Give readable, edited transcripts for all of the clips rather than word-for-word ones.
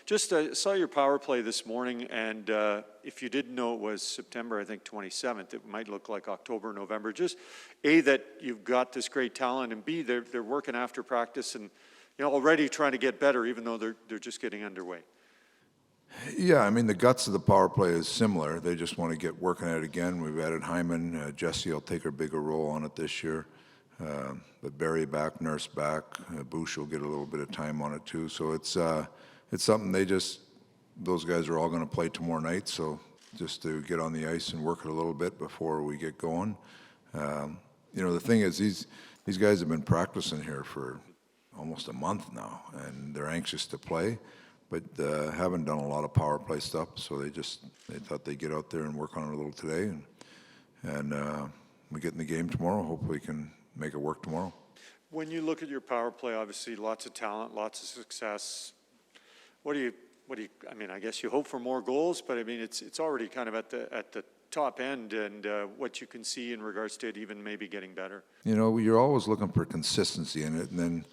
Just saw your power play this morning, and if you didn't know it was September, I think 27th, it might look like October, November. Just A, that you've got this great talent, and B, they're working after practice and already trying to get better, even though they're just getting underway. Yeah, I mean, the guts of the power play is similar. They just want to get working at it again. We've added Hyman. Jesse will take a bigger role on it this year. But Barry back, Nurse back. Bush will get a little bit of time on it too. So it's something those guys are all going to play tomorrow night. So just to get on the ice and work it a little bit before we get going. The thing is, these guys have been practicing here for almost a month now, and they're anxious to play. But haven't done a lot of power play stuff, so they thought they'd get out there and work on it a little today, and we get in the game tomorrow. Hopefully, we can make it work tomorrow. When you look at your power play, obviously lots of talent, lots of success. What do you? I mean, I guess you hope for more goals, but I mean, it's already kind of at the top end, and what you can see in regards to it, even maybe getting better. You're always looking for consistency in it, and then.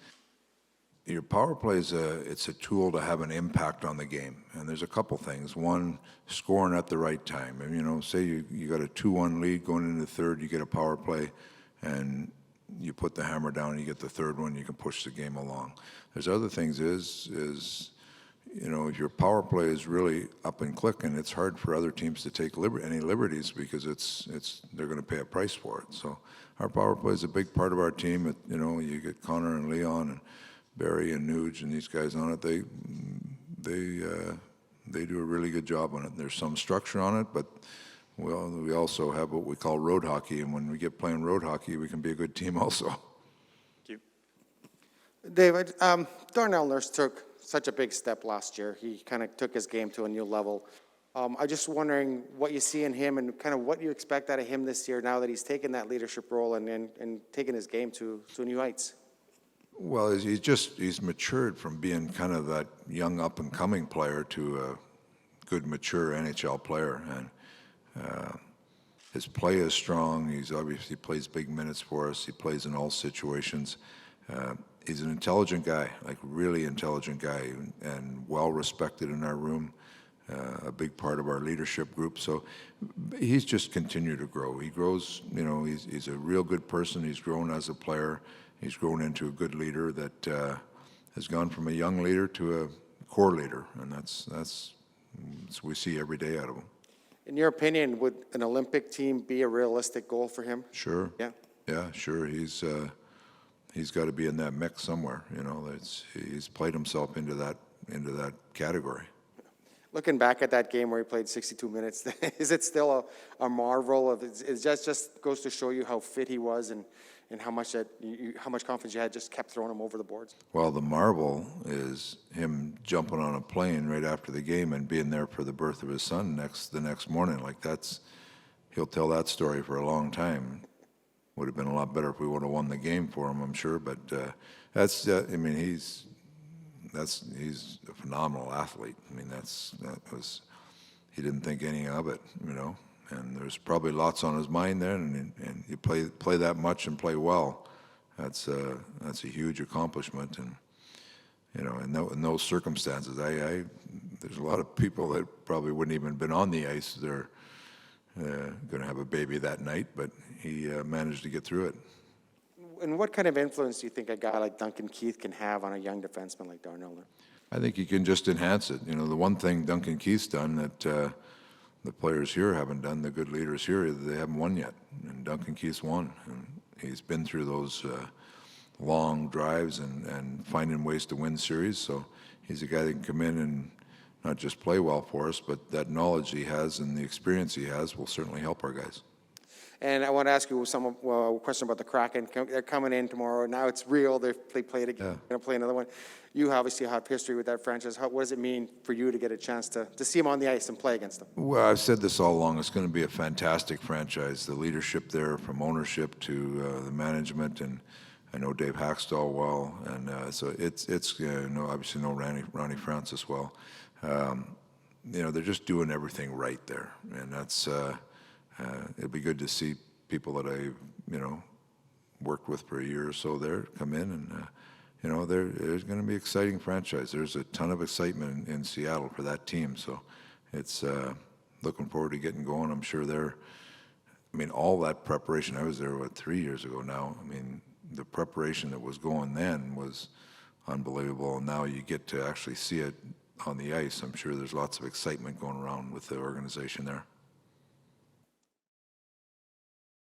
Your power play it's a tool to have an impact on the game, and there's a couple things. One, scoring at the right time. And, say you got a 2-1 lead going into the third, you get a power play, and you put the hammer down, and you get the third one, you can push the game along. There's other things if your power play is really up and clicking, it's hard for other teams to take any liberties because they're going to pay a price for it. So our power play is a big part of our team. You get Connor and Leon and Barry and Nuge and these guys on it, they do a really good job on it. There's some structure on it, but we also have what we call road hockey, and when we get playing road hockey, we can be a good team also. Thank you. David, Darnell Nurse took such a big step last year. He kind of took his game to a new level. I'm just wondering what you see in him and kind of what you expect out of him this year now that he's taken that leadership role and taken his game to new heights. Well, he's matured from being kind of that young up-and-coming player to a good, mature NHL player, and his play is strong. He's obviously plays big minutes for us. He plays in all situations. He's an intelligent guy, like really intelligent guy, and well-respected in our room, a big part of our leadership group. So he's just continued to grow. He grows, he's a real good person. He's grown as a player. He's grown into a good leader that has gone from a young leader to a core leader, and that's what we see every day out of him. In your opinion, would an Olympic team be a realistic goal for him? Sure. Yeah. Yeah, sure. He's got to be in that mix somewhere. He's played himself into that category. Looking back at that game where he played 62 minutes, is it still a marvel? It just goes to show you how fit he was and how much confidence you had just kept throwing him over the boards. Well, the marvel is him jumping on a plane right after the game and being there for the birth of his son the next morning. He'll tell that story for a long time. Would have been a lot better if we would have won the game for him, I'm sure. But he's a phenomenal athlete. I mean, he didn't think any of it, And there's probably lots on his mind then, and you play that much and play well. That's a huge accomplishment, and in those circumstances, there's a lot of people that probably wouldn't even been on the ice. They're going to have a baby that night, but he managed to get through it. And what kind of influence do you think a guy like Duncan Keith can have on a young defenseman like Darnell? I think he can just enhance it. The one thing Duncan Keith's done that the players here haven't done, the good leaders here, they haven't won yet. And Duncan Keith's won. And he's been through those long drives and finding ways to win series. So he's a guy that can come in and not just play well for us, but that knowledge he has and the experience he has will certainly help our guys. And I want to ask you a question about the Kraken. They're coming in tomorrow. Now it's real. They played again. They're going to play another one. You obviously have history with that franchise. What does it mean for you to get a chance to see them on the ice and play against them? Well, I've said this all along. It's going to be a fantastic franchise. The leadership there, from ownership to the management, and I know Dave Hackstall well, and so it's obviously know Ronnie Francis well. They're just doing everything right there, and that's it'd be good to see people that I worked with for a year or so there come in, and you know, there's going to be exciting franchise. There's a ton of excitement in Seattle for that team. So it's looking forward to getting going. I'm sure I mean, all that preparation, I was there, 3 years ago now. I mean, the preparation that was going then was unbelievable. And now you get to actually see it on the ice. I'm sure there's lots of excitement going around with the organization there.